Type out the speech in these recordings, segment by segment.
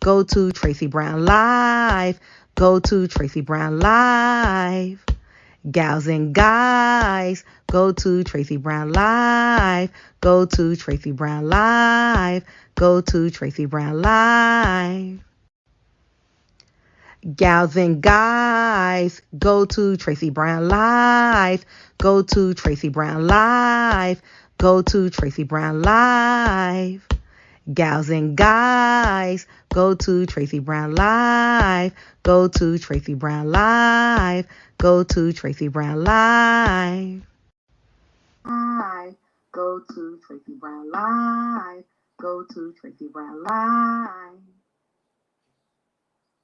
Go to Tracey Brown Live. Go to Tracey Brown Live. Gals and guys, go to Tracey Brown Live. Go to Tracey Brown Live. Go to Tracey Brown Live. Gals and guys, go to Tracey Brown Live. Go to Tracey Brown Live. Go to Tracey Brown Live. Gals and guys, go to Tracey Brown Live. Go to Tracey Brown Live. Go to Tracey Brown Live. Go to Tracey Brown Live. Go to Tracey Brown Live.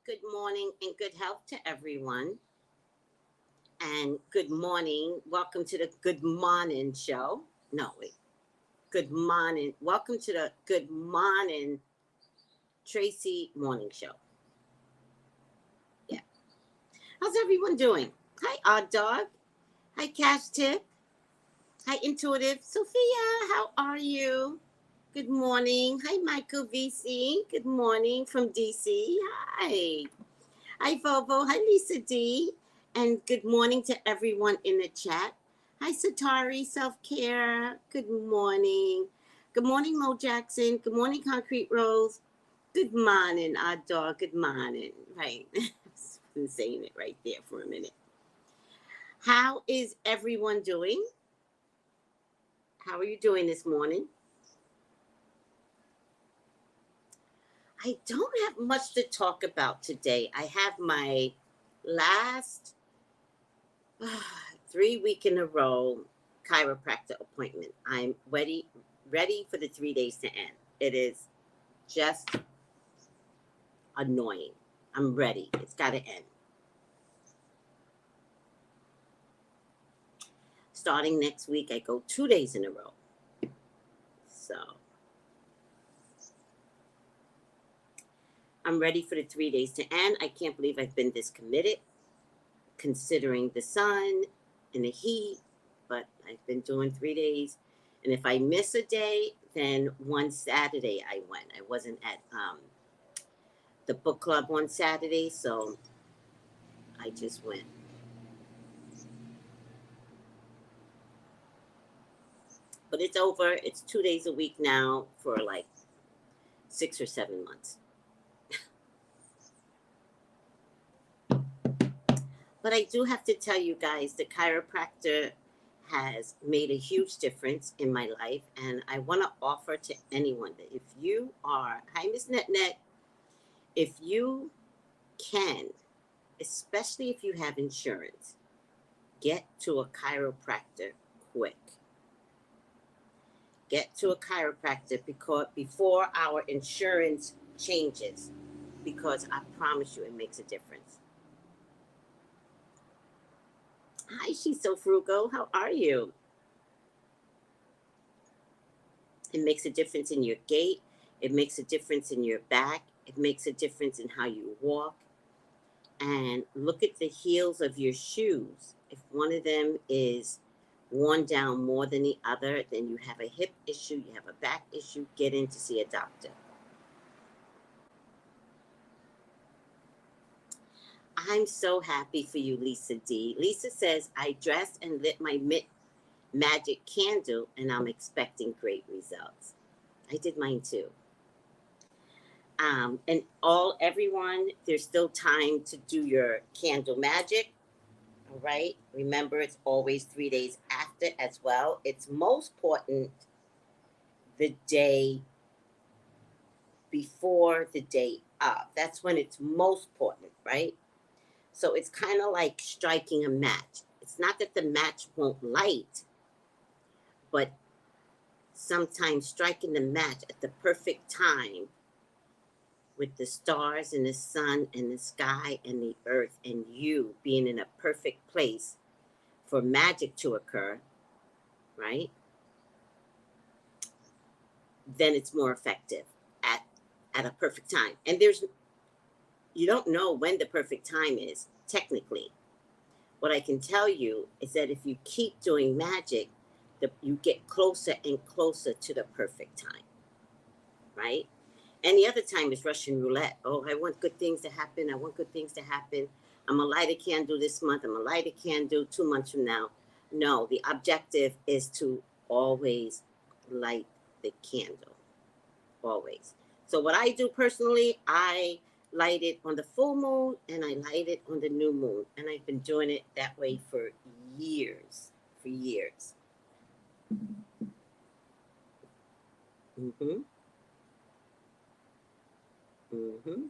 Good morning and good health to everyone. And good morning. Welcome to the Good Morning Show. No, wait. Good morning. Welcome to the Good Morning Tracy Morning Show. Yeah. How's everyone doing? Hi, Odd Dog. Hi, Cash Tip. Hi, Intuitive. Sophia, how are you? Good morning. Hi, Michael VC. Good morning from DC. Hi. Hi, Vovo. Hi, Lisa D. And good morning to everyone in the chat. Hi, Satari Self-Care. Good morning. Good morning, Mo Jackson. Good morning, Concrete Rose. Good morning, Odd Dog. Good morning. Right. I've been saying it right there for a minute. How is everyone doing? How are you doing this morning? I don't have much to talk about today. I have my last 3 week in a row chiropractor appointment. I'm ready for the 3 days to end. It is just annoying. I'm ready. It's got to end. Starting next week, I go 2 days in a row. So I'm ready for the 3 days to end. I can't believe I've been this committed, considering the sun and the heat, but I've been doing 3 days. And if I miss a day, then one Saturday I went. I wasn't at the book club one Saturday, so I just went. But it's over. It's 2 days a week now for like 6 or 7 months. But I do have to tell you guys, the chiropractor has made a huge difference in my life. And I want to offer to anyone that if you are, hi, Miss NetNet, if you can, especially if you have insurance, get to a chiropractor quick. Get to a chiropractor before our insurance changes, because I promise you it makes a difference. Hi, She's So Frugal. How are you? It makes a difference in your gait. It makes a difference in your back. It makes a difference in how you walk. And look at the heels of your shoes. If one of them is worn down more than the other, then you have a hip issue, you have a back issue, get in to see a doctor. I'm so happy for you, Lisa D. Lisa says, I dressed and lit my magic candle and I'm expecting great results. I did mine too. And everyone, there's still time to do your candle magic. All right. Remember, it's always 3 days after as well. It's most important the day before the day of. That's when it's most important, right? So it's kind of like striking a match. It's not that the match won't light, but sometimes striking the match at the perfect time with the stars and the sun and the sky and the earth and you being in a perfect place for magic to occur, right? Then it's more effective at a perfect time. And you don't know when the perfect time is, technically. What I can tell you is that if you keep doing magic, you get closer and closer to the perfect time, right? Any other time is Russian roulette. Oh, I want good things to happen. I want good things to happen. I'm going to light a candle this month. I'm going to light a candle 2 months from now. No, the objective is to always light the candle. Always. So what I do personally, I light it on the full moon and I light it on the new moon. And I've been doing it that way for years. For years. Mm-hmm. Mm-hmm.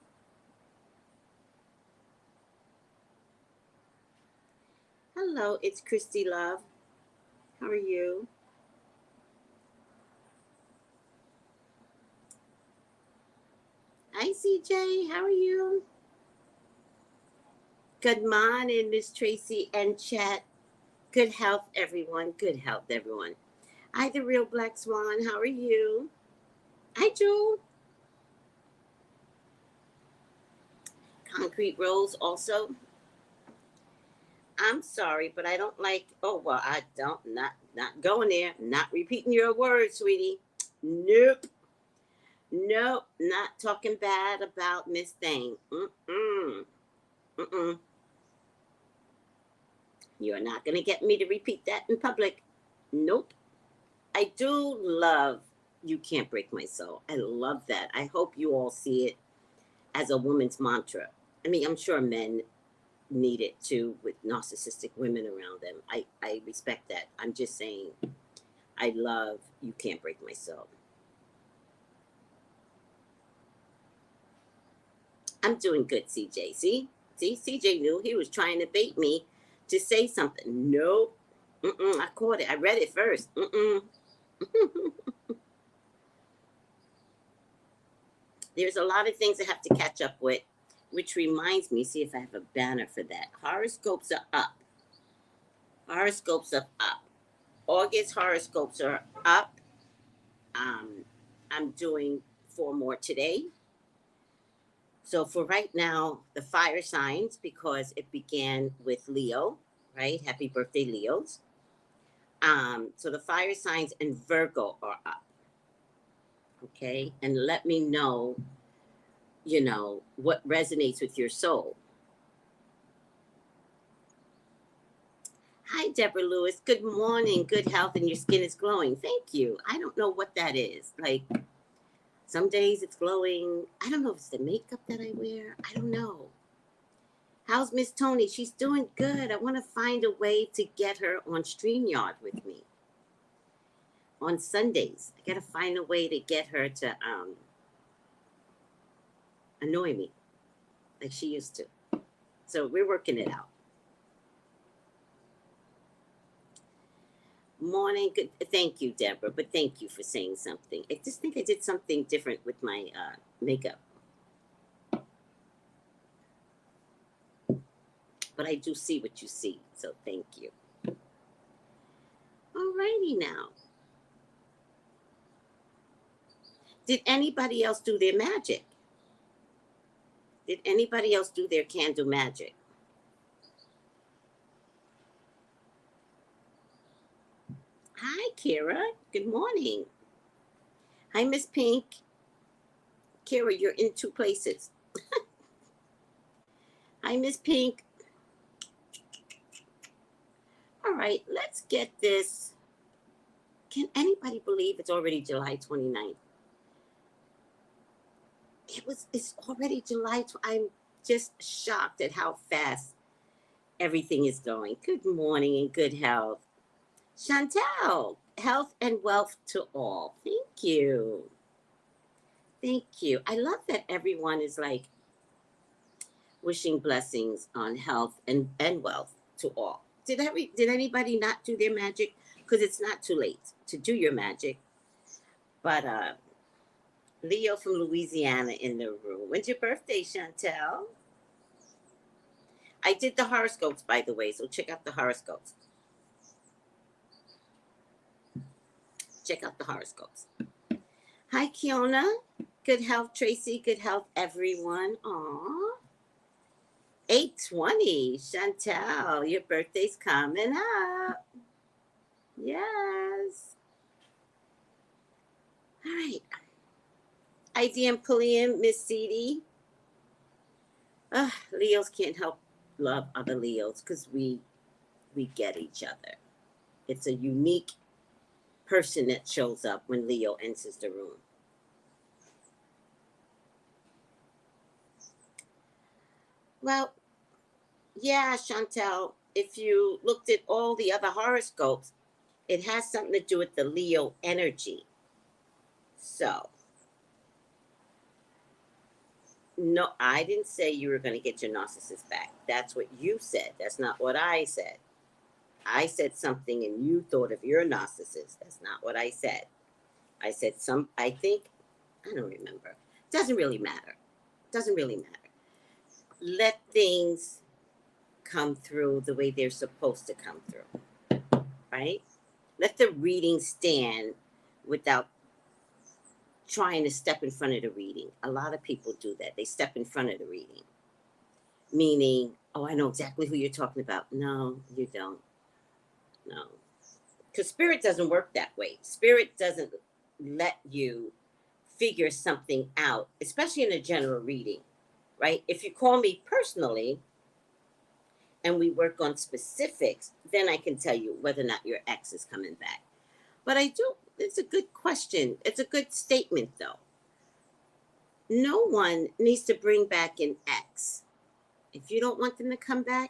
Hello, it's Christy Love. How are you? Hi, CJ. How are you? Good morning, Miss Tracy and chat. Good health, everyone. Good health, everyone. Hi, the real Black Swan. How are you? Hi, Jewel. Concrete Rose also. I'm sorry, but I don't like. Oh well, I don't not going there. Not repeating your words, sweetie. Nope. Nope. Not talking bad about Miss Thing. Mm-mm. Mm-mm. You're not gonna get me to repeat that in public. Nope. I do love You Can't Break My Soul. I love that. I hope you all see it as a woman's mantra. I mean, I'm sure men need it too with narcissistic women around them. I respect that. I'm just saying, I love You Can't Break My Soul. I'm doing good, CJ. See, CJ knew he was trying to bait me to say something. Nope. Mm-mm, I caught it. I read it first. Mm-mm. There's a lot of things I have to catch up with, which reminds me, see if I have a banner for that. Horoscopes are up. Horoscopes are up. August horoscopes are up. Um, I'm doing 4 more today. So for right now, the fire signs, because it began with Leo, right? Happy birthday, Leos. So the fire signs and Virgo are up. Okay. And let me know, what resonates with your soul. Hi, Deborah Lewis. Good morning. Good health, and your skin is glowing. Thank you. I don't know what that is. Like, some days it's glowing. I don't know if it's the makeup that I wear. I don't know. How's Miss Tony? She's doing good. I want to find a way to get her on StreamYard with me on Sundays. I got to find a way to get her to annoy me like she used to. So we're working it out. Morning. Good. Thank you, Deborah. But thank you for saying something. I just think I did something different with my makeup. But I do see what you see. So thank you. Alrighty now. Did anybody else do their magic? Did anybody else do their candle magic? Hi, Kira. Good morning. Hi, Miss Pink. Kira, you're in 2 places. Hi, Miss Pink. All right, let's get this. Can anybody believe it's already July 29th? It's already July. I'm just shocked at how fast everything is going. Good morning and good health. Chantel, health and wealth to all. Thank you. Thank you. I love that everyone is like wishing blessings on health and wealth to all. Did anybody not do their magic? Because it's not too late to do your magic. But Leo from Louisiana in the room. When's your birthday, Chantel? I did the horoscopes, by the way, so check out the horoscopes. Check out the horoscopes. Hi, Kiona. Good health, Tracy. Good health, everyone. Aw. 820. Chantel, your birthday's coming up. Yes. All right. Hi, DM Pulliam, Miss Ceedie. Leos can't help love other Leos because we get each other. It's a unique person that shows up when Leo enters the room. Well, yeah, Chantel, if you looked at all the other horoscopes, it has something to do with the Leo energy. So, no, I didn't say you were going to get your narcissist back. That's what you said. That's not what I said. I said something and you thought of your narcissist. That's not what I said. I said I think, I don't remember. Doesn't really matter. Doesn't really matter. Let things come through the way they're supposed to come through, right? Let the reading stand without trying to step in front of the reading. A lot of people do that. They step in front of the reading, meaning, oh, I know exactly who you're talking about. No, you don't. No. Because spirit doesn't work that way. Spirit doesn't let you figure something out, especially in a general reading, right? If you call me personally and we work on specifics, then I can tell you whether or not your ex is coming back. But it's a good question. It's a good statement, though. No one needs to bring back an ex. If you don't want them to come back,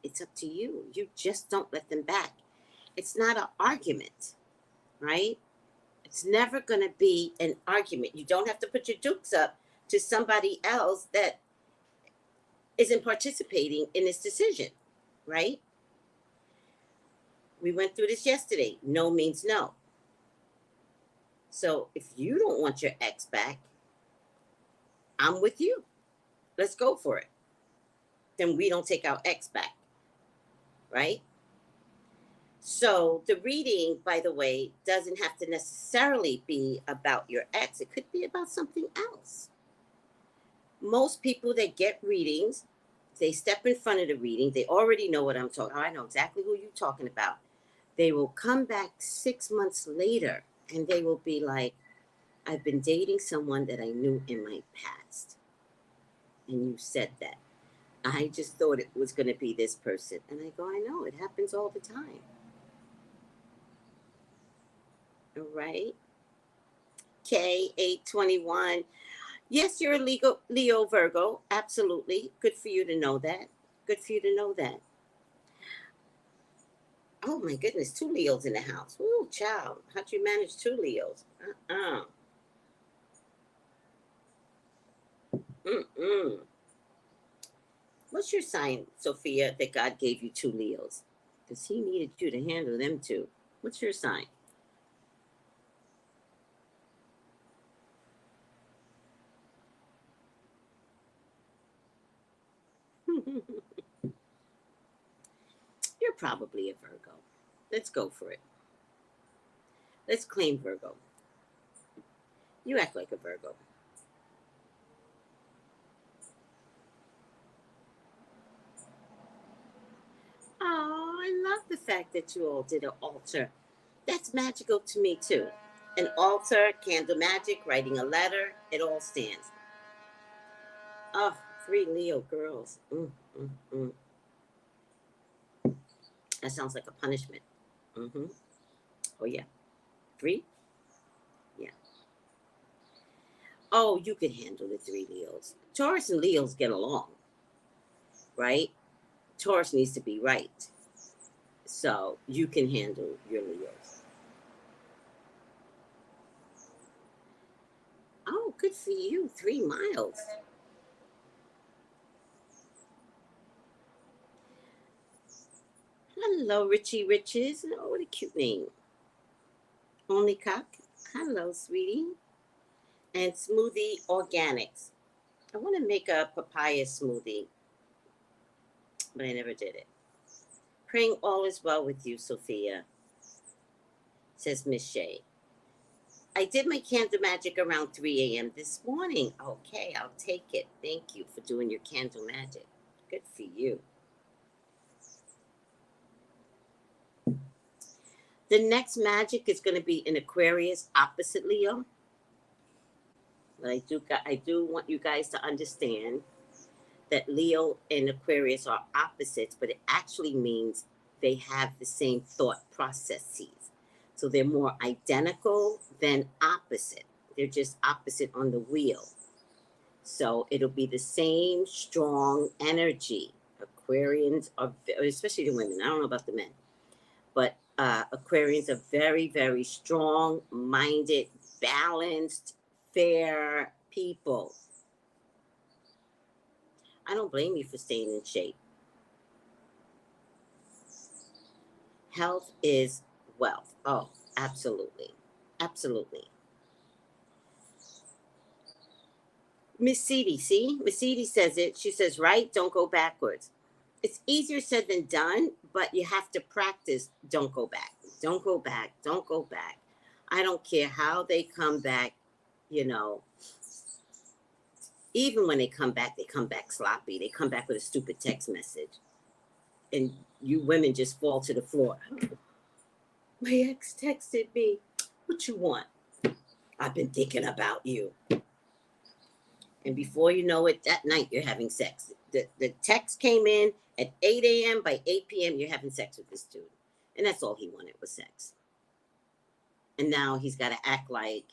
it's up to you. You just don't let them back. It's not an argument, right? It's never going to be an argument. You don't have to put your dukes up to somebody else that isn't participating in this decision, right? We went through this yesterday. No means no. So if you don't want your ex back, I'm with you. Let's go for it. Then we don't take our ex back, right? So the reading, by the way, doesn't have to necessarily be about your ex. It could be about something else. Most people that get readings, they step in front of the reading. They already know what I'm talking about. I know exactly who you're talking about. They will come back 6 months later and they will be like, I've been dating someone that I knew in my past. And you said that. I just thought it was going to be this person. And I go, I know, it happens all the time. All right. K821. Yes, you're a Leo Virgo. Absolutely. Good for you to know that. Good for you to know that. Oh my goodness, 2 Leos in the house. Ooh, child. How'd you manage 2 Leos? Mm-mm. What's your sign, Sophia, that God gave you 2 Leos? Because he needed you to handle them too. What's your sign? You're probably a Virgo. Let's go for it. Let's claim Virgo. You act like a Virgo. Oh, I love the fact that you all did an altar. That's magical to me too. An altar, candle magic, writing a letter, it all stands. Oh, 3 Leo girls. Mm. That sounds like a punishment. Mm-hmm. Oh, yeah. 3? Yeah. Oh, you could handle the 3 Leos. Taurus and Leos get along, right? Taurus needs to be right. So you can handle your Leos. Oh, good for you. 3 miles. Hello, Richie Riches. Oh, what a cute name. Only Cock. Hello, sweetie. And Smoothie Organics. I want to make a papaya smoothie, but I never did it. Praying all is well with you, Sophia, says Miss Shay. I did my candle magic around 3 a.m. this morning. Okay, I'll take it. Thank you for doing your candle magic. Good for you. The next magic is going to be in Aquarius, opposite Leo. But I do want you guys to understand that Leo and Aquarius are opposites, but it actually means they have the same thought processes. So they're more identical than opposite. They're just opposite on the wheel. So it'll be the same strong energy. Aquarians are, especially the women, I don't know about the men, but Aquarians are very, very strong minded, balanced, fair people. I don't blame you for staying in shape. Health is wealth. Oh, absolutely. Absolutely. Miss Celie, see? Miss Celie says it. She says, right, don't go backwards. It's easier said than done, but you have to practice. Don't go back. Don't go back. Don't go back. I don't care how they come back, you know. Even when they come back sloppy. They come back with a stupid text message. And you women just fall to the floor. My ex texted me. What you want? I've been thinking about you. And before you know it, that night you're having sex. The text came in at 8 a.m. By 8 p.m. you're having sex with this dude. And that's all he wanted was sex. And now he's got to act like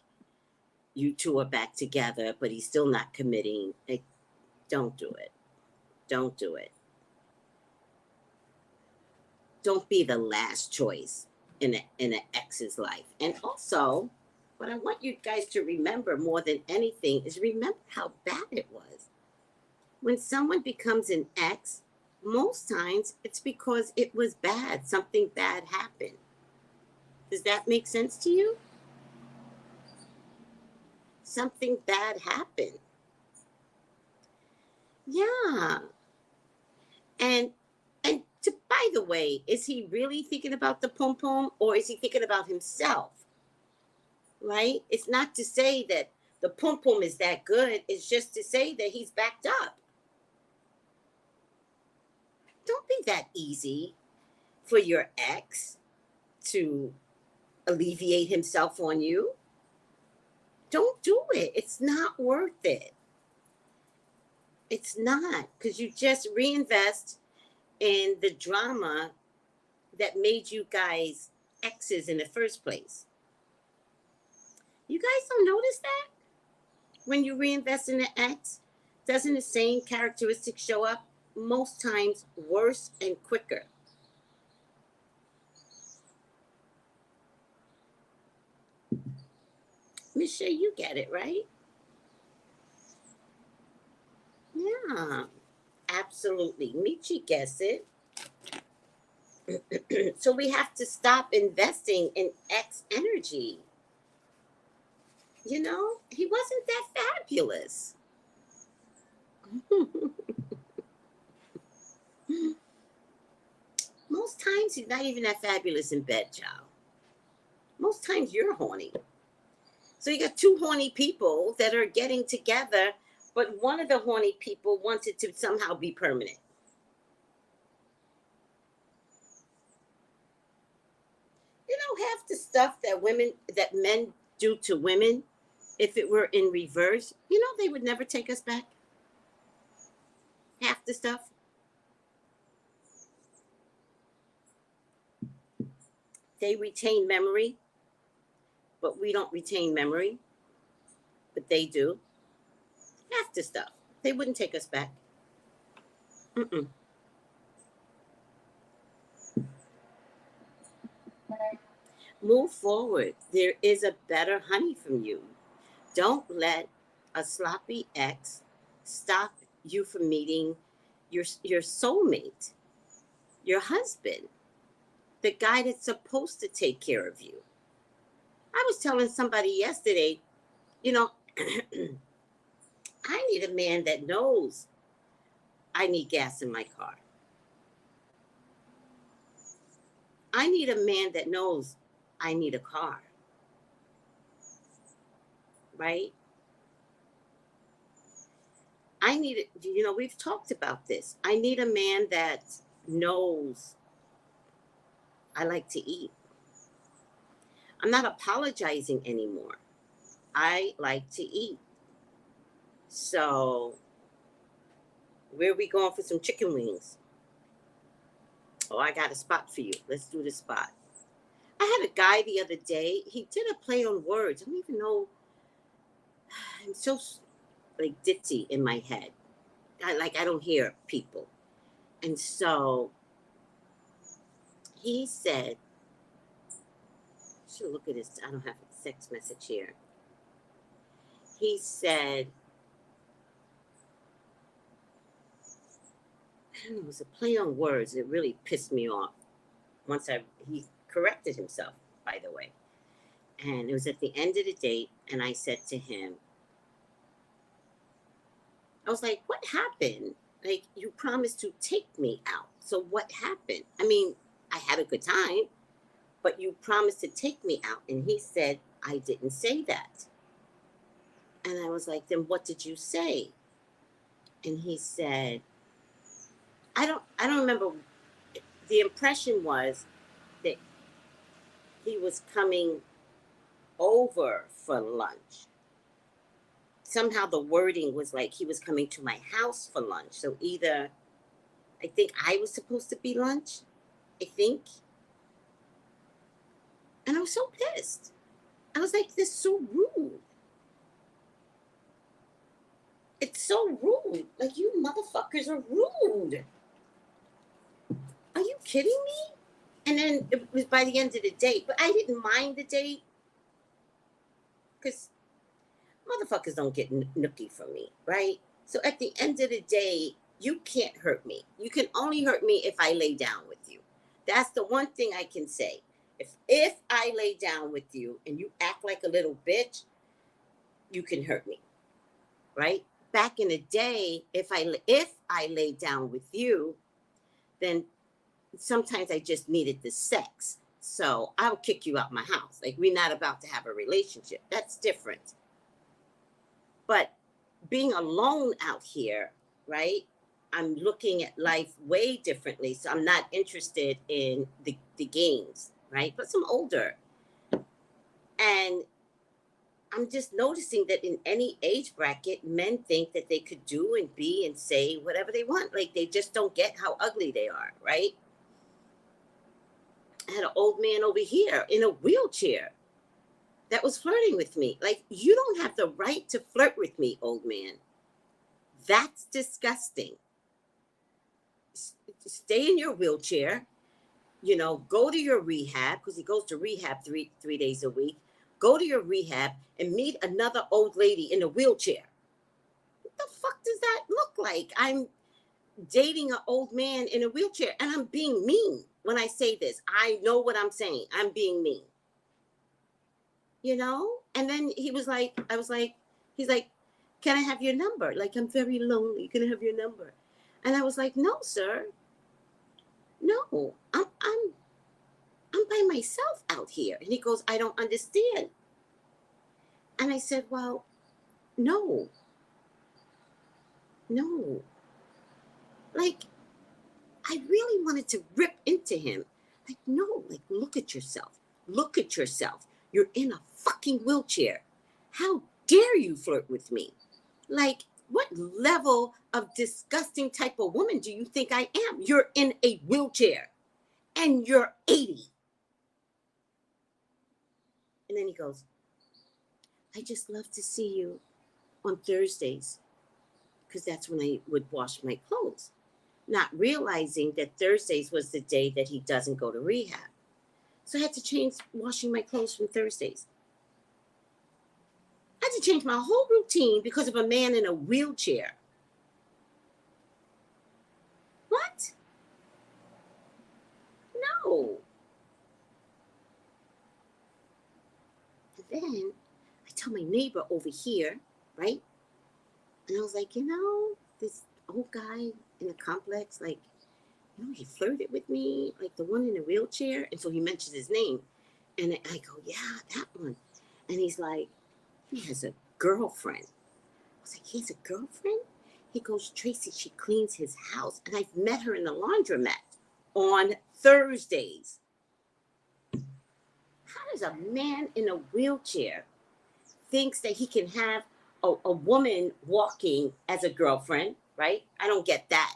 you two are back together, but he's still not committing. Like, don't do it. Don't do it. Don't be the last choice in an ex's life. And also, what I want you guys to remember more than anything is remember how bad it was. When someone becomes an ex, most times it's because it was bad. Something bad happened. Does that make sense to you? Something bad happened. Yeah. And by the way, is he really thinking about the pom pom or is he thinking about himself? Right? It's not to say that the pom pom is that good. It's just to say that he's backed up. Don't be that easy for your ex to alleviate himself on you. Don't do it. It's not worth it. It's not, because you just reinvest in the drama that made you guys exes in the first place. You guys don't notice that? When you reinvest in an ex, doesn't the same characteristics show up? Most times worse and quicker. Michelle, you get it, right? Yeah, absolutely. Michi gets it. So we have to stop investing in ex energy. You know, he wasn't that fabulous. Most times he's not even that fabulous in bed, child. Most times you're horny. So you got two horny people that are getting together, but one of the horny people wants it to somehow be permanent. You know, half the stuff that men do to women, if it were in reverse, you know, they would never take us back. Half the stuff. They retain memory, but we don't retain memory, but they do. Half the stuff. They wouldn't take us back. Mm-mm. Move forward. There is a better honey from you. Don't let a sloppy ex stop you from meeting your soulmate, your husband, the guy that's supposed to take care of you. I was telling somebody yesterday, you know, I need a man that knows I need gas in my car. I need a man that knows I need a car. Right? I need it. You know, we've talked about this. I need a man that knows I like to eat. I'm not apologizing anymore. I like to eat. So, where are we going for some chicken wings? Oh, I got a spot for you. Let's do the spot. I had a guy the other day. He did a play on words. I don't even know. I'm so like ditzy in my head. I don't hear people. And so he said, I should look at this. I don't have a text message here. He said, I don't know, it was a play on words. It really pissed me off. He corrected himself, by the way. And it was at the end of the date, and I said to him, I was like, what happened? Like, you promised to take me out. So what happened? I mean, I had a good time, but you promised to take me out. And he said, I didn't say that. And I was like, then what did you say? And he said, I don't remember. The impression was that he was coming over for lunch. Somehow the wording was like he was coming to my house for lunch. So either, I think I was supposed to be lunch, I think. And I was so pissed. I was like, this is so rude. It's so rude. Like, you motherfuckers are rude. Are you kidding me? And then it was by the end of the date. But I didn't mind the date. Because motherfuckers don't get nookie from me, right? So at the end of the day, you can't hurt me. You can only hurt me if I lay down with you. That's the one thing I can say. If I lay down with you and you act like a little bitch, you can hurt me, right? Back in the day, if I lay down with you, then sometimes I just needed the sex. So I'll kick you out my house. Like, we're not about to have a relationship. That's different. But being alone out here, right? I'm looking at life way differently. So I'm not interested in the games, right? But I'm older. And I'm just noticing that in any age bracket, men think that they could do and be and say whatever they want. Like, they just don't get how ugly they are, right? I had an old man over here in a wheelchair that was flirting with me. Like, you don't have the right to flirt with me, old man. That's disgusting. Stay in your wheelchair, go to your rehab, because he goes to rehab three days a week. Go to your rehab and meet another old lady in a wheelchair. What the fuck does that look like? I'm dating an old man in a wheelchair, and I'm being mean when I say this. I know what I'm saying. I'm being mean. And then he's like, can I have your number? Like, I'm very lonely. Can I have your number? And I was like, no, sir. No, I'm by myself out here. And he goes, I don't understand. And I said, well, no. Like, I really wanted to rip into him. Like, no, like, look at yourself. Look at yourself. You're in a fucking wheelchair. How dare you flirt with me? Like, what level of disgusting type of woman do you think I am? You're in a wheelchair and you're 80. And then he goes, I just love to see you on Thursdays, because that's when I would wash my clothes. Not realizing that Thursdays was the day that he doesn't go to rehab. So I had to change washing my clothes from Thursdays. I had to change my whole routine because of a man in a wheelchair. What? No. And then I tell my neighbor over here, right? And I was like, this old guy in the complex, like, he flirted with me, like the one in the wheelchair. And so he mentions his name. And I go, yeah, that one. And he's like, he has a girlfriend. I was like, he has a girlfriend? He goes, Tracey, she cleans his house. And I've met her in the laundromat on Thursdays. How does a man in a wheelchair thinks that he can have a woman walking as a girlfriend, right? I don't get that.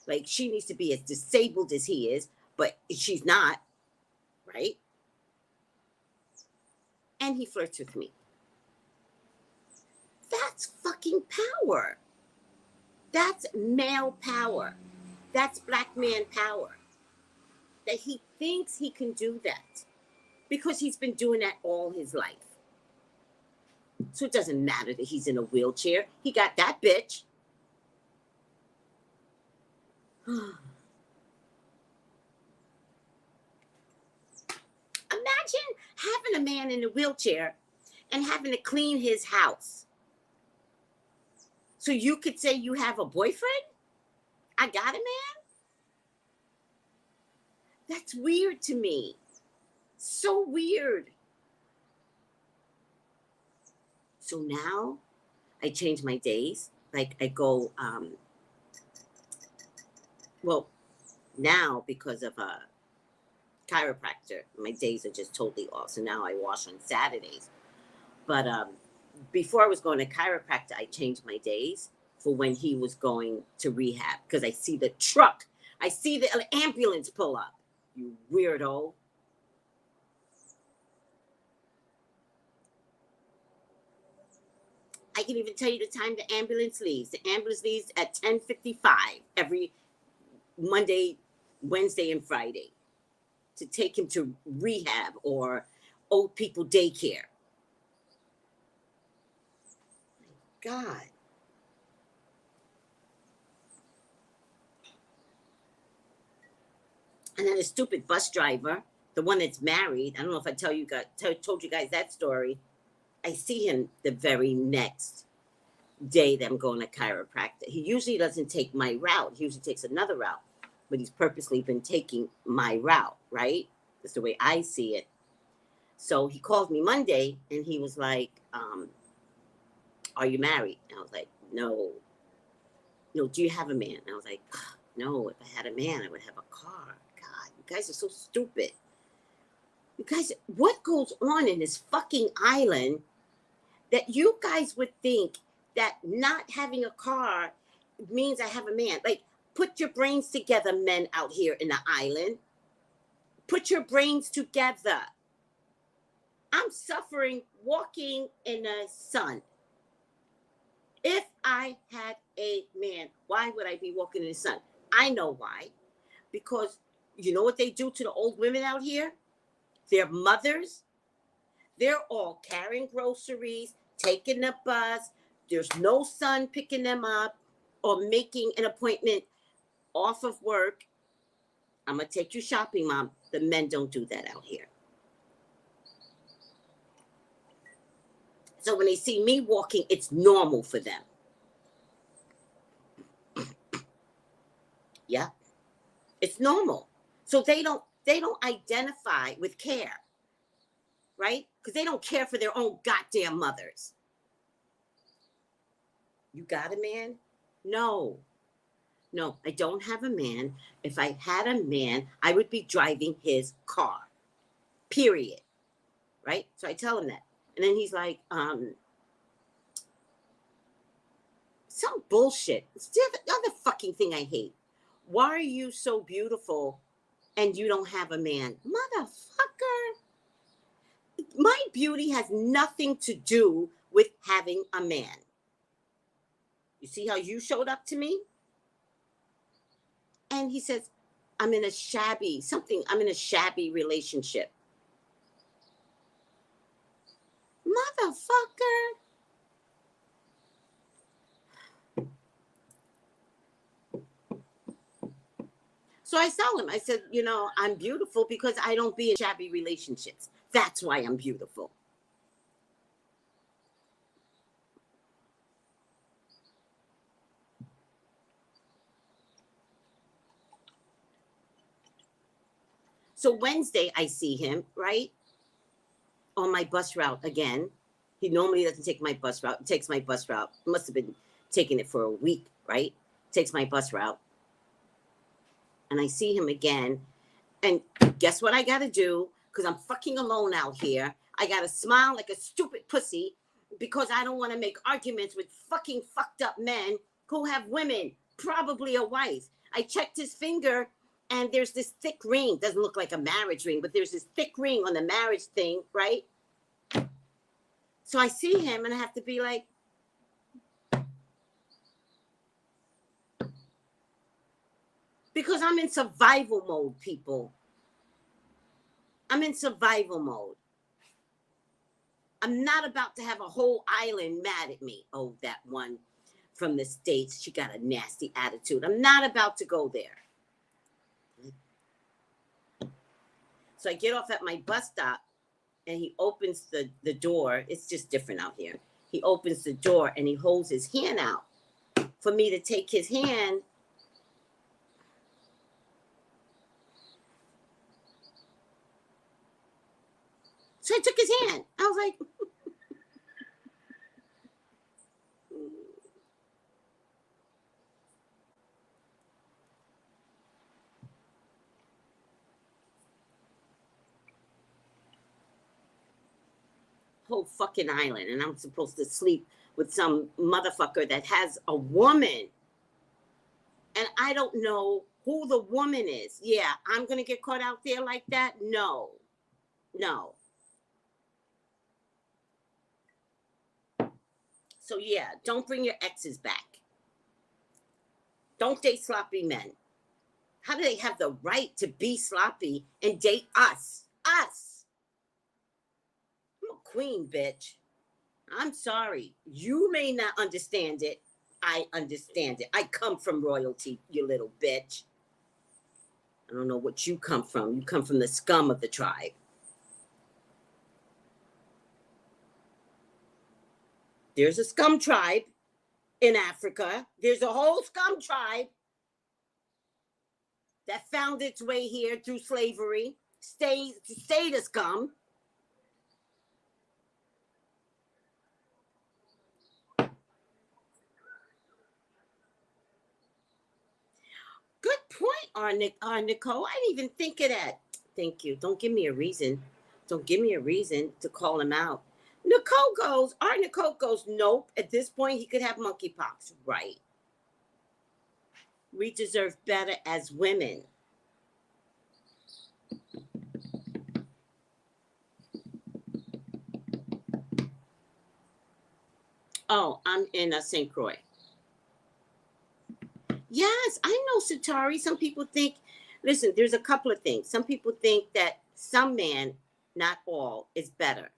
Like, she needs to be as disabled as he is, but she's not, right? And he flirts with me. That's fucking power. That's male power. That's black man power. That he thinks he can do that because he's been doing that all his life. So it doesn't matter that he's in a wheelchair. He got that bitch. Imagine having a man in a wheelchair and having to clean his house. So you could say you have a boyfriend? I got a man? That's weird to me. So weird. So now I change my days. Like, I go, well, now because of a chiropractor, my days are just totally off. So now I wash on Saturdays. But before I was going to chiropractor, I changed my days for when he was going to rehab, because I see the truck. I see the ambulance pull up. You weirdo. I can even tell you the time the ambulance leaves. The ambulance leaves at 10:55 every Monday, Wednesday, and Friday to take him to rehab or old people daycare. God. And then a stupid bus driver, the one that's married. I don't know if I told you guys that story. I see him the very next day that I'm going to chiropractor. He usually doesn't take my route. He usually takes another route, but he's purposely been taking my route, right? That's the way I see it. So he called me Monday and he was like, are you married? And I was like, no. No, do you have a man? And I was like, no, if I had a man, I would have a car. God, you guys are so stupid. You guys, what goes on in this fucking island that you guys would think that not having a car means I have a man? Like, put your brains together, men out here in the island. Put your brains together. I'm suffering walking in the sun. If I had a man, why would I be walking in the sun? I know why. Because you know what they do to the old women out here? Their mothers, they're all carrying groceries, taking the bus. There's no son picking them up or making an appointment off of work. I'm going to take you shopping, Mom. The men don't do that out here. So when they see me walking, it's normal for them. Yeah. It's normal. So they don't identify with care. Right? Because they don't care for their own goddamn mothers. You got a man? No. No, I don't have a man. If I had a man, I would be driving his car. Period. Right? So I tell him that. And then he's like, some bullshit. It's the other fucking thing I hate. Why are you so beautiful and you don't have a man? Motherfucker. My beauty has nothing to do with having a man. You see how you showed up to me? And he says, I'm in a shabby relationship. Motherfucker. So I tell him, I said, you know, I'm beautiful because I don't be in shabby relationships. That's why I'm beautiful. So Wednesday, I see him, right? On my bus route again. He normally doesn't take my bus route. He takes my bus route. Must have been taking it for a week, right? Takes my bus route. And I see him again. And guess what I got to do? because I'm fucking alone out here. I got to smile like a stupid pussy because I don't want to make arguments with fucking fucked up men who have women, probably a wife. I checked his finger and there's this thick ring. Doesn't look like a marriage ring, but there's this thick ring on the marriage thing, right? So I see him and I have to be like, because I'm in survival mode, people. I'm in survival mode. I'm not about to have a whole island mad at me. Oh, that one from the States, she got a nasty attitude. I'm not about to go there. So I get off at my bus stop and he opens the door. It's just different out here. He opens the door and he holds his hand out for me to take his hand. So I took his hand. I was like, whole fucking island, and I'm supposed to sleep with some motherfucker that has a woman. And I don't know who the woman is. Yeah, I'm going to get caught out there like that? No. No. So yeah, don't bring your exes back. Don't date sloppy men. How do they have the right to be sloppy and date us? Us. I'm a queen, bitch. I'm sorry. You may not understand it. I understand it. I come from royalty, you little bitch. I don't know what you come from. You come from the scum of the tribe. There's a scum tribe in Africa. There's a whole scum tribe that found its way here through slavery. Stay the scum. Good point, Nicole. I didn't even think of that. Thank you. Don't give me a reason. Don't give me a reason to call him out. Nicole goes, nope. At this point, he could have monkeypox. Right. We deserve better as women. Oh, I'm in St. Croix. Yes, I know, Satari. Some people think, listen, there's a couple of things. Some people think that some man, not all, is better.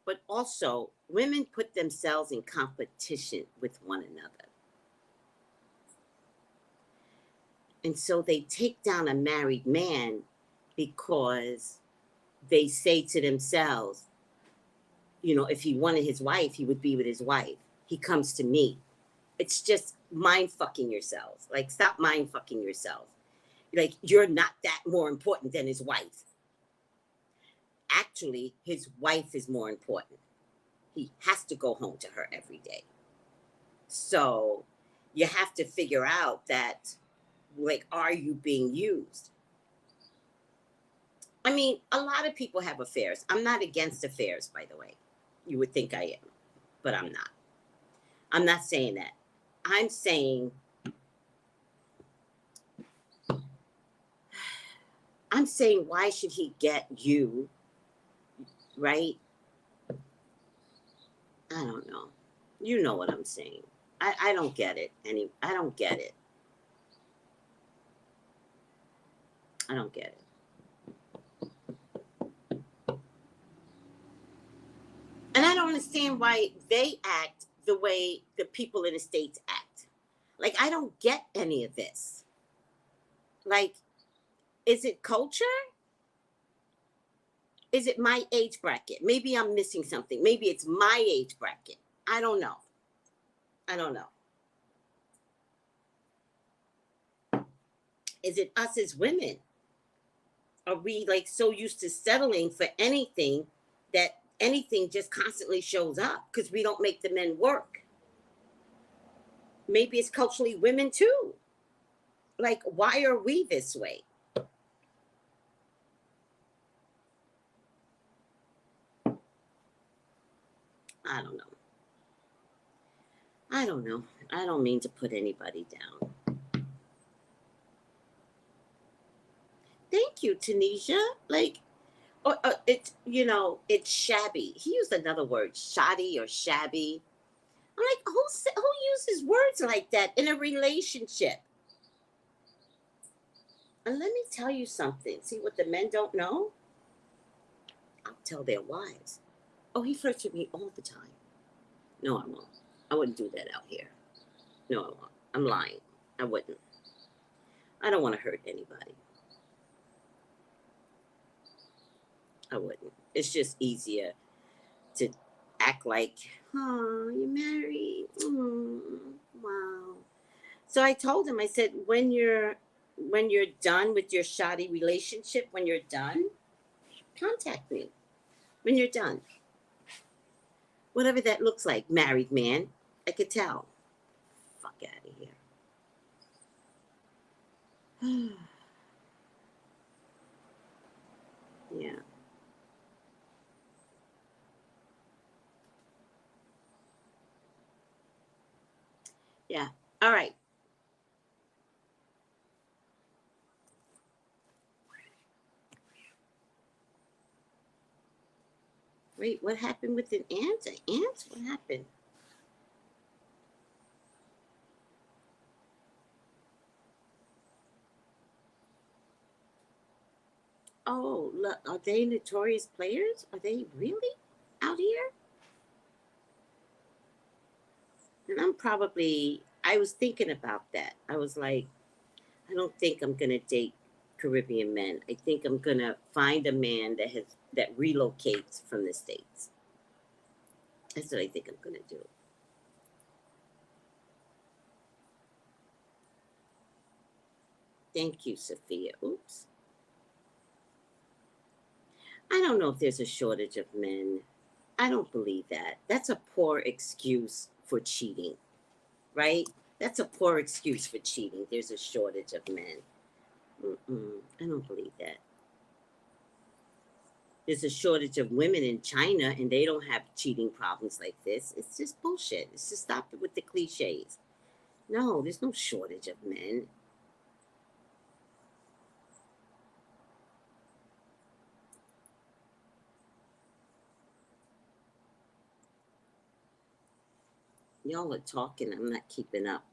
But also, women put themselves in competition with one another. And so they take down a married man because they say to themselves, you know, if he wanted his wife, he would be with his wife. He comes to me. It's just mind fucking yourselves. Like, stop mind fucking yourself. Like, you're not that more important than his wife. Actually, his wife is more important. He has to go home to her every day. So you have to figure out that, like, are you being used? I mean, a lot of people have affairs. I'm not against affairs, by the way. You would think I am, but I'm not. I'm not saying that. I'm saying why should he get you, right? I don't know. You know what I'm saying. I don't get it. I don't get it. I don't get it. And I don't understand why they act the way the people in the States act. Like, I don't get any of this. Like, is it culture? Is it my age bracket? Maybe I'm missing something. Maybe it's my age bracket. I don't know. I don't know. Is it us as women? Are we like so used to settling for anything that anything just constantly shows up because we don't make the men work? Maybe it's culturally women too. Like, why are we this way? I don't know. I don't know. I don't mean to put anybody down. Thank you, Tanisha. Like, it's, you know, it's shabby. He used another word, shoddy or shabby. I'm like, who uses words like that in a relationship? And let me tell you something. See what the men don't know? I'll tell their wives. Oh, he flirts with me all the time. No, I won't. I wouldn't do that out here. No, I won't. I'm lying. I wouldn't. I don't want to hurt anybody. I wouldn't. It's just easier to act like, oh, you're married. Wow. So I told him, I said, when you're done with your shoddy relationship, when you're done, contact me. When you're done. Whatever that looks like, married man. I could tell. Fuck out of here. Yeah. Yeah. All right. Wait, what happened with an ant? An ant? What happened? Oh, look, are they notorious players? Are they really out here? And I was thinking about that. I was like, I don't think I'm going to date Caribbean men. I think I'm going to find a man that relocates from the States. That's what I think I'm going to do. Thank you, Sophia. Oops. I don't know if there's a shortage of men. I don't believe that. That's a poor excuse for cheating, right? That's a poor excuse for cheating. There's a shortage of men. I don't believe that. There's a shortage of women in China and they don't have cheating problems like this. It's just bullshit. It's just stop it with the cliches. No, there's no shortage of men. Y'all are talking. I'm not keeping up.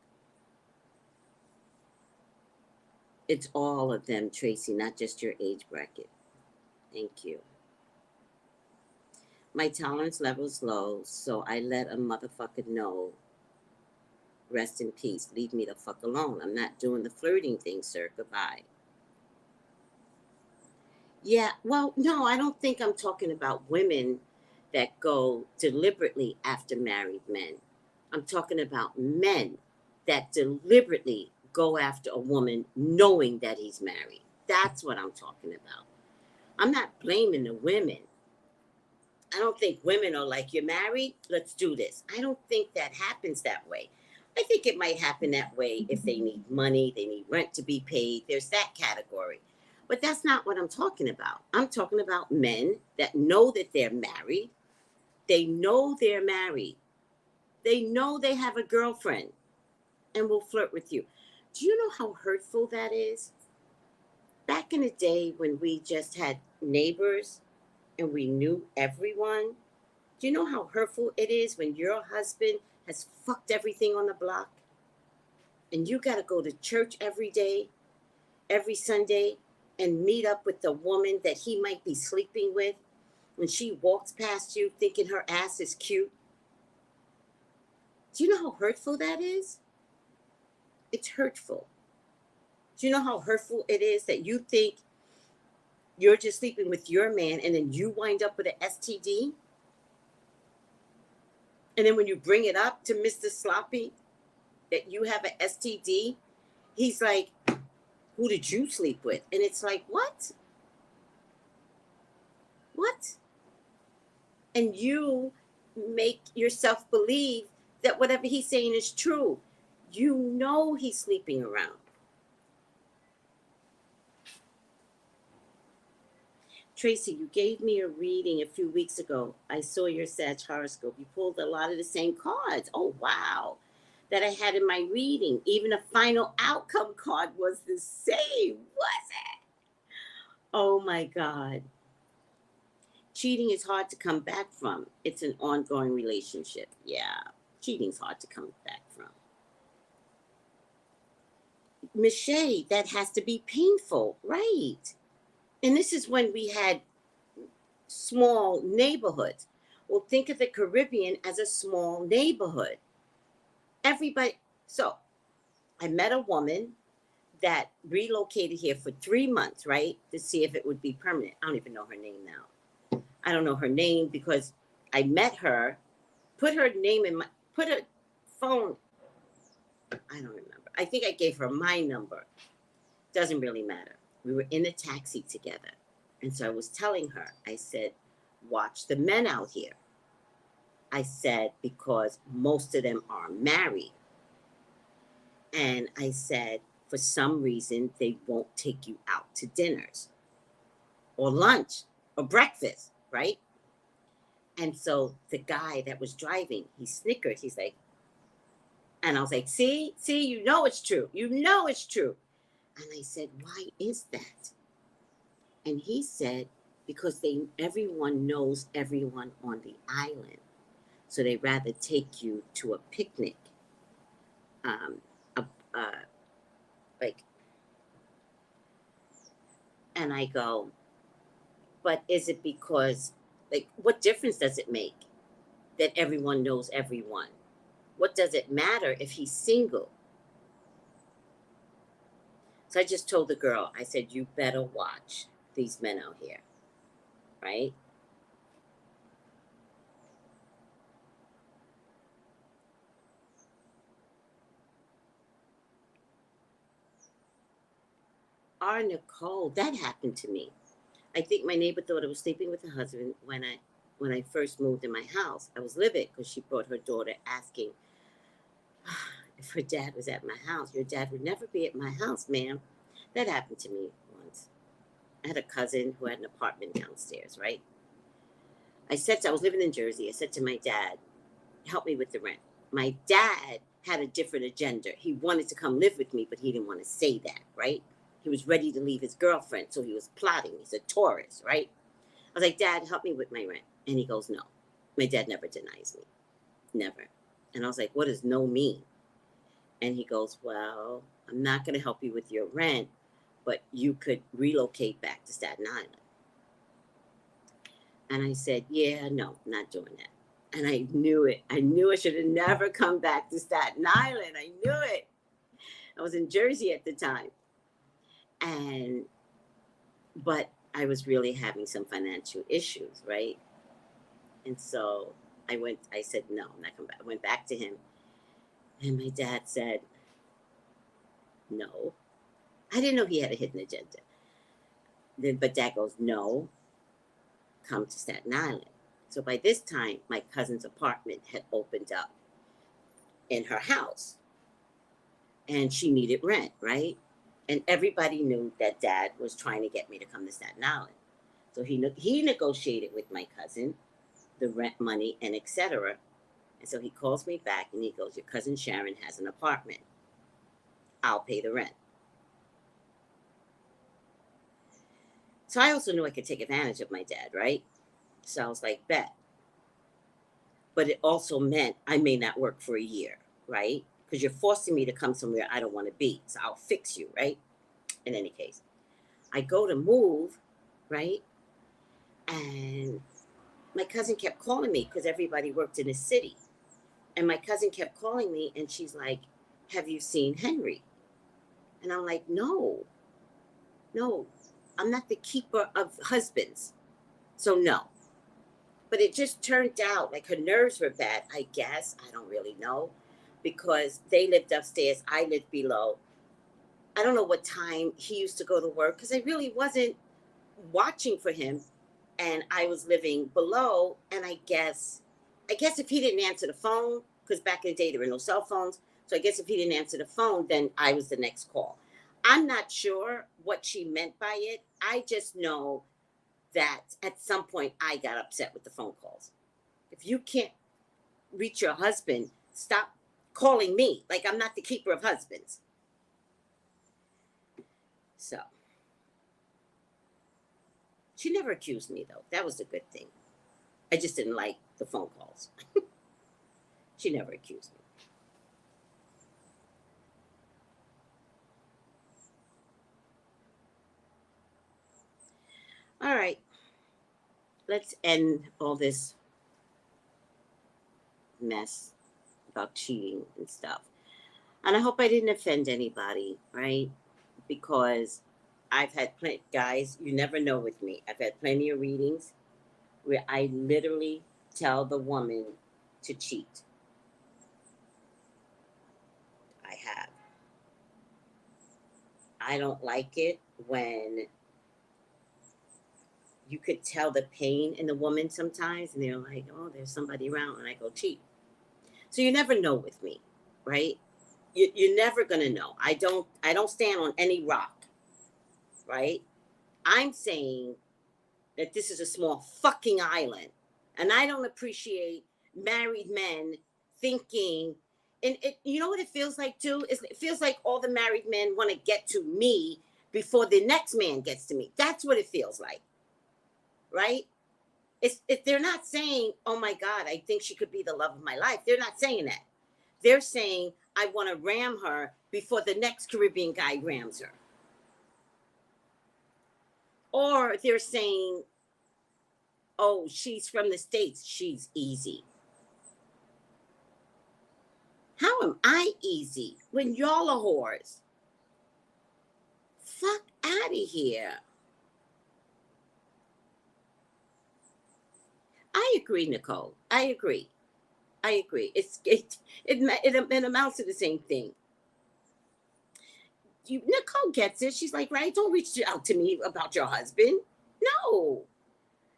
It's all of them, Tracy, not just your age bracket. Thank you. My tolerance level's low, so I let a motherfucker know. Rest in peace. Leave me the fuck alone. I'm not doing the flirting thing, sir. Goodbye. Yeah, well, no, I don't think I'm talking about women that go deliberately after married men. I'm talking about men that deliberately go after a woman knowing that he's married. That's what I'm talking about. I'm not blaming the women. I don't think women are like, you're married, let's do this. I don't think that happens that way. I think it might happen that way if they need money, they need rent to be paid. There's that category. But that's not what I'm talking about. I'm talking about men that know that they're married. They know they're married. They know they have a girlfriend and will flirt with you. Do you know how hurtful that is? Back in the day when we just had neighbors and we knew everyone, do you know how hurtful it is when your husband has fucked everything on the block and you got to go to church every day, every Sunday, and meet up with the woman that he might be sleeping with when she walks past you thinking her ass is cute? Do you know how hurtful that is? It's hurtful. Do you know how hurtful it is that you think you're just sleeping with your man and then you wind up with an STD? And then when you bring it up to Mr. Sloppy that you have an STD, he's like, who did you sleep with? And it's like, what? What? And you make yourself believe that whatever he's saying is true. You know he's sleeping around. Tracy, you gave me a reading a few weeks ago. I saw your Sag horoscope. You pulled a lot of the same cards. Oh, wow. That I had in my reading. Even a final outcome card was the same. Was it? Oh, my God. Cheating is hard to come back from. It's an ongoing relationship. Yeah. Cheating's hard to come back from. Michelle, that has to be painful. Right. And this is when we had small neighborhoods. Well, think of the Caribbean as a small neighborhood. Everybody. So I met a woman that relocated here for 3 months, right? To see if it would be permanent. I don't even know her name now. I don't know her name because I met her, put her name in put her phone. I don't remember. I think I gave her my number. Doesn't really matter. We were in a taxi together. And so I was telling her, I said, watch the men out here. I said, because most of them are married. And I said, for some reason, they won't take you out to dinners or lunch or breakfast, right? And so the guy that was driving, he snickered. He's like, and I was like, see, you know it's true. You know it's true. And I said, why is that? And he said, because everyone knows everyone on the island. So they'd rather take you to a picnic. Like, and I go, but is it because, like, what difference does it make that everyone knows everyone? What does it matter if he's single? So I just told the girl, I said, you better watch these men out here, right? Our Nicole, that happened to me. I think my neighbor thought I was sleeping with her husband when I first moved in my house. I was livid because she brought her daughter asking if her dad was at my house. Your dad would never be at my house, ma'am. That happened to me once. I had a cousin who had an apartment downstairs, right? I was living in Jersey. I said to my dad, help me with the rent. My dad had a different agenda. He wanted to come live with me, but he didn't want to say that, right? He was ready to leave his girlfriend, so he was plotting. He's a Taurus, right? I was like, Dad, help me with my rent. And he goes, no. My dad never denies me. Never. And I was like, what does no mean? And he goes, well, I'm not going to help you with your rent, but you could relocate back to Staten Island. And I said, yeah, no, not doing that. And I knew it. I knew I should have never come back to Staten Island. I knew it. I was in Jersey at the time. But I was really having some financial issues, right? And so I said, no, I'm not coming back. I went back to him. And my dad said, no. I didn't know he had a hidden agenda. But Dad goes, no, come to Staten Island. So by this time, my cousin's apartment had opened up in her house. And she needed rent, right? And everybody knew that Dad was trying to get me to come to Staten Island. So he negotiated with my cousin the rent money and etc. And so he calls me back and he goes, your cousin Sharon has an apartment. I'll pay the rent. So I also knew I could take advantage of my dad, right? So I was like, bet. But it also meant I may not work for a year, right? Because you're forcing me to come somewhere I don't want to be. So I'll fix you, right? In any case, I go to move, right? And my cousin kept calling me because everybody worked in the city. And my cousin kept calling me and she's like, have you seen Henry? And I'm like, no, I'm not the keeper of husbands. So no. But it just turned out like her nerves were bad, I guess. I don't really know. Because they lived upstairs, I lived below. I don't know what time he used to go to work because I really wasn't watching for him. And I was living below. And I guess if he didn't answer the phone, because back in the day there were no cell phones. So I guess if he didn't answer the phone, then I was the next call. I'm not sure what she meant by it. I just know that at some point I got upset with the phone calls. If you can't reach your husband, stop calling me. Like I'm not the keeper of husbands. So she never accused me, though. That was a good thing. I just didn't like the phone calls. She never accused me. All right. Let's end all this mess about cheating and stuff. And I hope I didn't offend anybody, right? Because I've had plenty, guys, you never know with me. I've had plenty of readings where I literally tell the woman to cheat. I have. I don't like it when you could tell the pain in the woman sometimes, and they're like, oh, there's somebody around, and I go cheat. So you never know with me, right? You're never gonna know. I don't stand on any rock, right? I'm saying that this is a small fucking island, and I don't appreciate married men thinking. And you know what it feels like too? It feels like all the married men want to get to me before the next man gets to me. That's what it feels like, right? They're not saying, "Oh my God, I think she could be the love of my life." They're not saying that. They're saying, "I want to ram her before the next Caribbean guy rams her." Or they're saying, "Oh, she's from the States. She's easy." How am I easy when y'all are whores? Fuck out of here. I agree, Nicole. I agree. It amounts to the same thing. Nicole gets it. She's like, right? Don't reach out to me about your husband. No.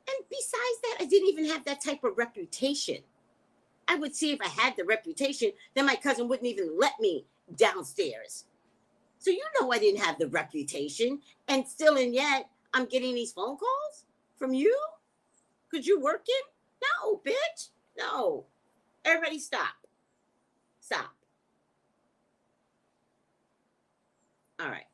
And besides that, I didn't even have that type of reputation. I would see if I had the reputation, then my cousin wouldn't even let me downstairs. So you know I didn't have the reputation, and still and yet I'm getting these phone calls from you? Could you working? No, bitch. No. Everybody stop. Stop. All right.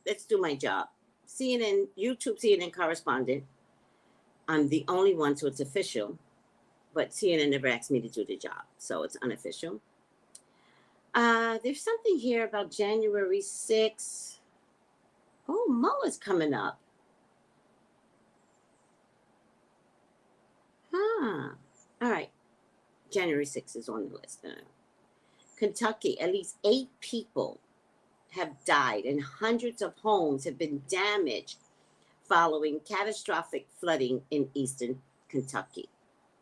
Let's do my job. YouTube CNN correspondent. I'm the only one, so it's official. But CNN never asked me to do the job, so it's unofficial. There's something here about January 6th. Oh, Mueller's coming up. All right. January 6th is on the list. Kentucky, at least 8 people have died and hundreds of homes have been damaged following catastrophic flooding in eastern Kentucky.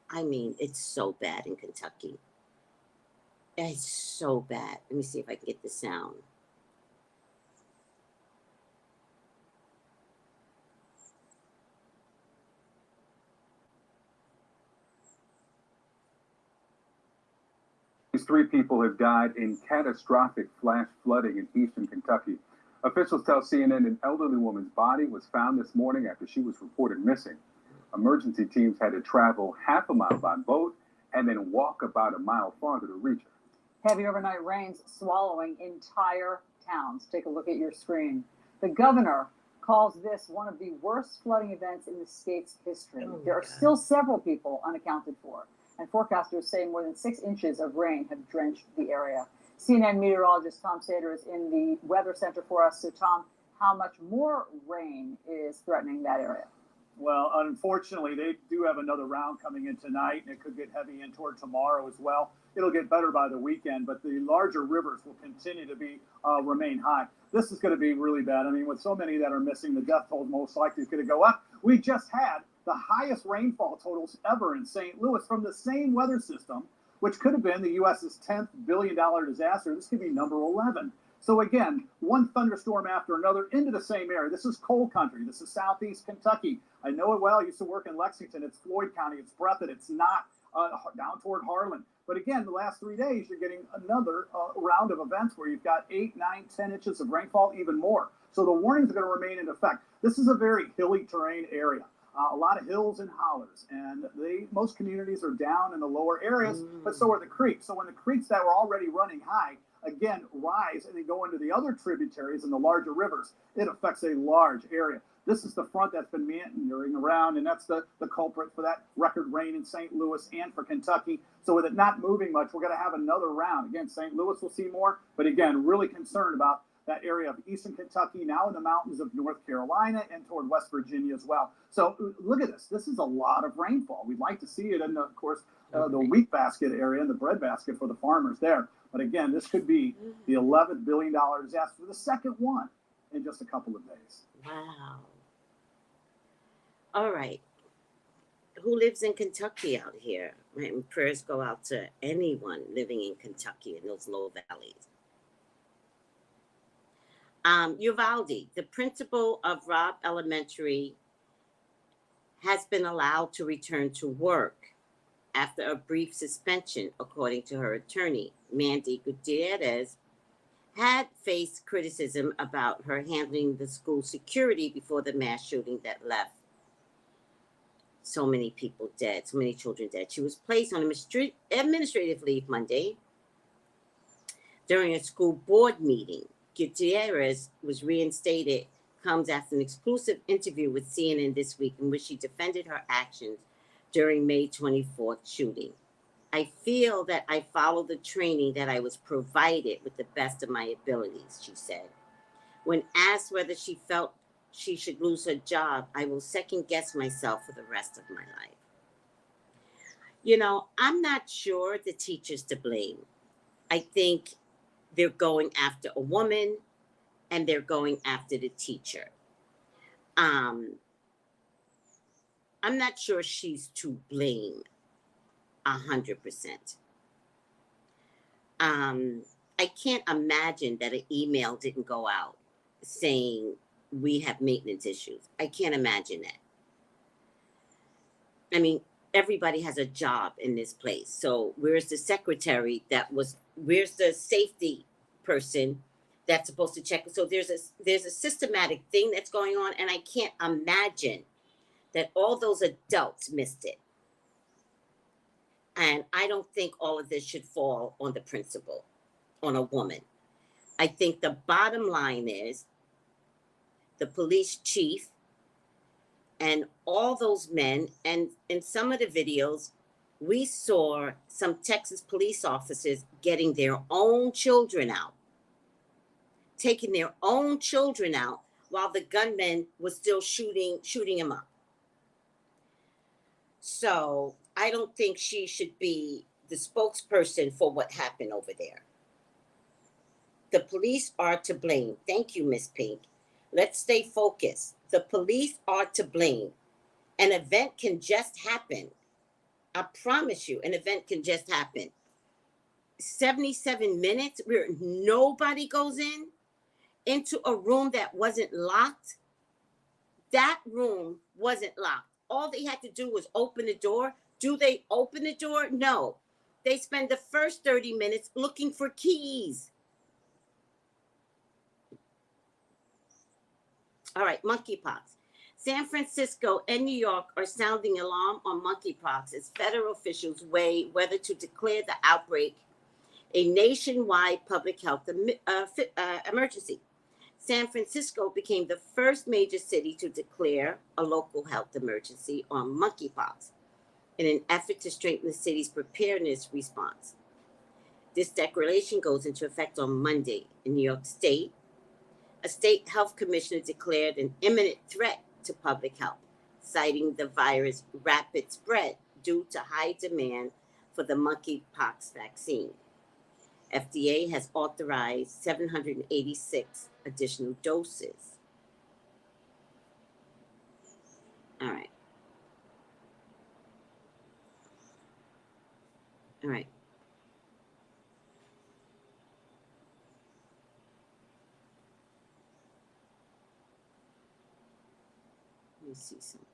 I mean, it's so bad in Kentucky. It's so bad. Let me see if I can get the sound. These 3 people have died in catastrophic flash flooding in eastern Kentucky. Officials tell CNN an elderly woman's body was found this morning after she was reported missing. Emergency teams had to travel half a mile by boat and then walk about a mile farther to reach her. Heavy overnight rains swallowing entire towns. Take a look at your screen. The governor calls this one of the worst flooding events in the state's history. There are still several people unaccounted for, and forecasters say more than 6 inches of rain have drenched the area. CNN meteorologist Tom Sater is in the weather center for us. So, Tom, how much more rain is threatening that area? Well, unfortunately, they do have another round coming in tonight, and it could get heavy in toward tomorrow as well. It'll get better by the weekend, but the larger rivers will continue to be remain high. This is going to be really bad. I mean, with so many that are missing, the death toll most likely is going to go up. We just had the highest rainfall totals ever in St. Louis from the same weather system, which could have been the U.S.'s $10th billion disaster. This could be number 11. So again, one thunderstorm after another into the same area. This is coal country. This is southeast Kentucky. I know it well. I used to work in Lexington. It's Floyd County. It's Breathitt. It's not down toward Harlan. But again, the last 3 days, you're getting another round of events where you've got 8, 9, 10 inches of rainfall, even more. So the warnings are going to remain in effect. This is a very hilly terrain area. A lot of hills and hollers, and most communities are down in the lower areas, but so are the creeks. So when the creeks that were already running high, again, rise and they go into the other tributaries and the larger rivers, it affects a large area. This is the front that's been meandering around, and that's the culprit for that record rain in St. Louis and for Kentucky. So with it not moving much, we're going to have another round. Again, St. Louis will see more, but again, really concerned about that area of eastern Kentucky, now in the mountains of North Carolina and toward West Virginia as well. So look at this. This is a lot of rainfall. We'd like to see it in, of course, the wheat basket area and the bread basket for the farmers there. But again, this could be the $11 billion disaster, the second one in just a couple of days. Wow. All right. Who lives in Kentucky out here? My prayers go out to anyone living in Kentucky in those low valleys. Uvalde, the principal of Robb Elementary, has been allowed to return to work after a brief suspension, according to her attorney. Mandy Gutierrez had faced criticism about her handling the school security before the mass shooting that left so many people dead, so many children dead. She was placed on administrative leave Monday during a school board meeting. Gutierrez was reinstated, comes after an exclusive interview with CNN this week in which she defended her actions during May 24th shooting. I feel that I followed the training that I was provided with the best of my abilities, she said. When asked whether she felt she should lose her job, I will second guess myself for the rest of my life. You know, I'm not sure the teacher's to blame. I think they're going after a woman and they're going after the teacher. I'm not sure she's to blame 100%. I can't imagine that an email didn't go out saying we have maintenance issues. I can't imagine that. I mean, everybody has a job in this place. So where's the secretary where's the safety person that's supposed to check? So there's a systematic thing that's going on, and I can't imagine that all those adults missed it. And I don't think all of this should fall on the principal, on a woman. I think the bottom line is the police chief and all those men, and in some of the videos, we saw some Texas police officers getting their own children out, taking their own children out while the gunman was still shooting them up. So I don't think she should be the spokesperson for what happened over there. The police are to blame. Thank you, Miss Pink. Let's stay focused. The police are to blame. An event can just happen. I promise you, an event can just happen. 77 minutes where nobody goes into a room that wasn't locked. That room wasn't locked. All they had to do was open the door. Do they open the door? No. They spend the first 30 minutes looking for keys. All right, monkeypox. San Francisco and New York are sounding alarm on monkeypox as federal officials weigh whether to declare the outbreak a nationwide public health emergency. San Francisco became the first major city to declare a local health emergency on monkeypox in an effort to strengthen the city's preparedness response. This declaration goes into effect on Monday in New York State. A state health commissioner declared an imminent threat to public health, citing the virus' rapid spread due to high demand for the monkeypox vaccine. FDA has authorized 786 additional doses. All right. All right. Let me see something.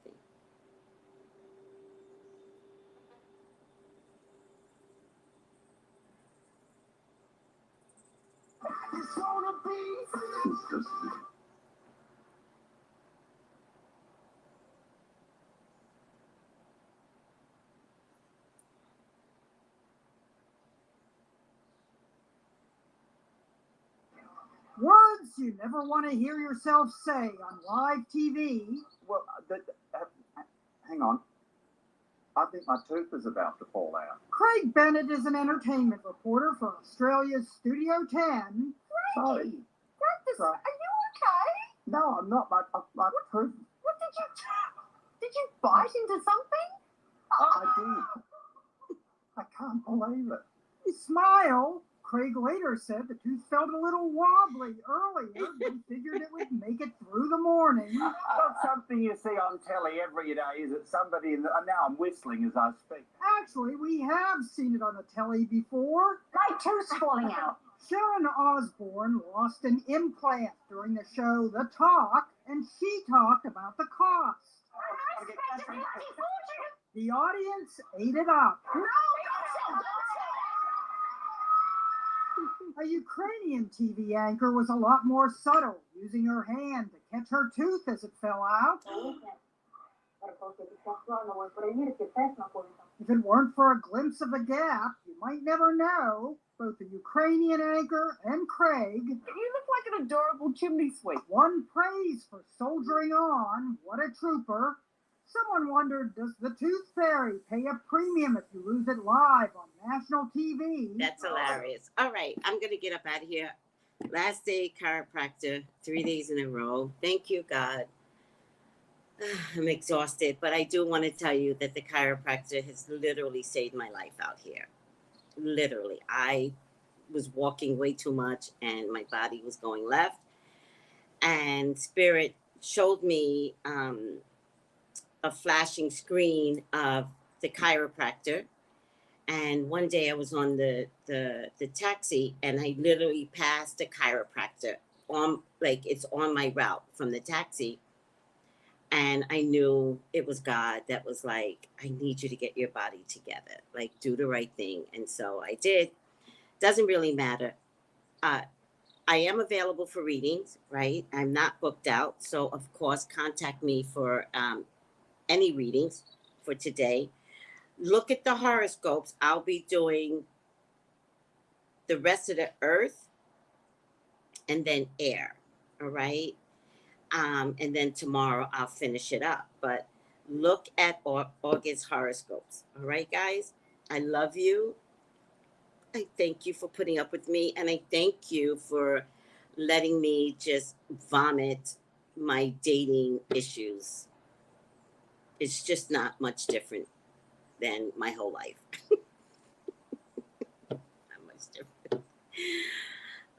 you never want to hear yourself say on live TV. Well, hang on. I think my tooth is about to fall out. Craig Bennett is an entertainment reporter for Australia's Studio 10. Sorry. Are you okay? No, I'm not. My tooth. What did you bite into something? I did. I can't believe it. Smile. Craig later said the tooth felt a little wobbly earlier, but he figured it would make it through the morning. Not something you see on telly every day, is it? Somebody in the... Now I'm whistling as I speak. Actually, we have seen it on the telly before. My tooth's falling out. Sharon Osbourne lost an implant during the show The Talk, and she talked about the cost. The audience ate it up. No, don't say. A Ukrainian TV anchor was a lot more subtle, using her hand to catch her tooth as it fell out. If it weren't for a glimpse of the gap, you might never know. Both the Ukrainian anchor and Craig. You look like an adorable chimney sweep. Won praise for soldiering on. What a trooper. Someone wondered, does the Tooth Fairy pay a premium if you lose it live on national TV? That's hilarious. All right, I'm going to get up out of here. Last day chiropractor, 3 days in a row. Thank you, God. I'm exhausted, but I do want to tell you that the chiropractor has literally saved my life out here. Literally. I was walking way too much and my body was going left. And Spirit showed me a flashing screen of the chiropractor. And one day I was on the taxi and I literally passed the chiropractor on, like it's on my route from the taxi. And I knew it was God that was like, I need you to get your body together, like do the right thing. And so I did. Doesn't really matter. I am available for readings, right? I'm not booked out. So of course, contact me for any readings for today. Look at the horoscopes. I'll be doing the rest of the earth and then air. All right. And then tomorrow I'll finish it up. But look at August horoscopes. All right, guys. I love you. I thank you for putting up with me. And I thank you for letting me just vomit my dating issues. It's just not much different than my whole life. Not much different.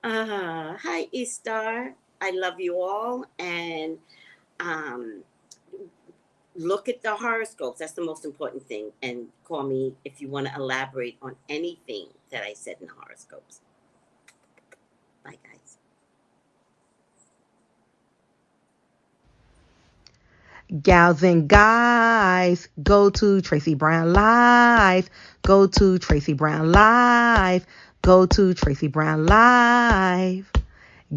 Hi, Eastar. I love you all. And look at the horoscopes. That's the most important thing. And call me if you want to elaborate on anything that I said in the horoscopes. Bye, guys. Gals and guys, go to Tracey Brown Live. Go to Tracey Brown Live. Go to Tracey Brown Live.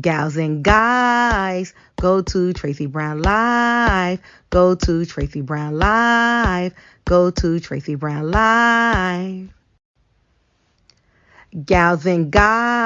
Gals and guys, go to Tracey Brown Live. Go to Tracey Brown Live. Go to Tracey Brown Live. Gals and guys.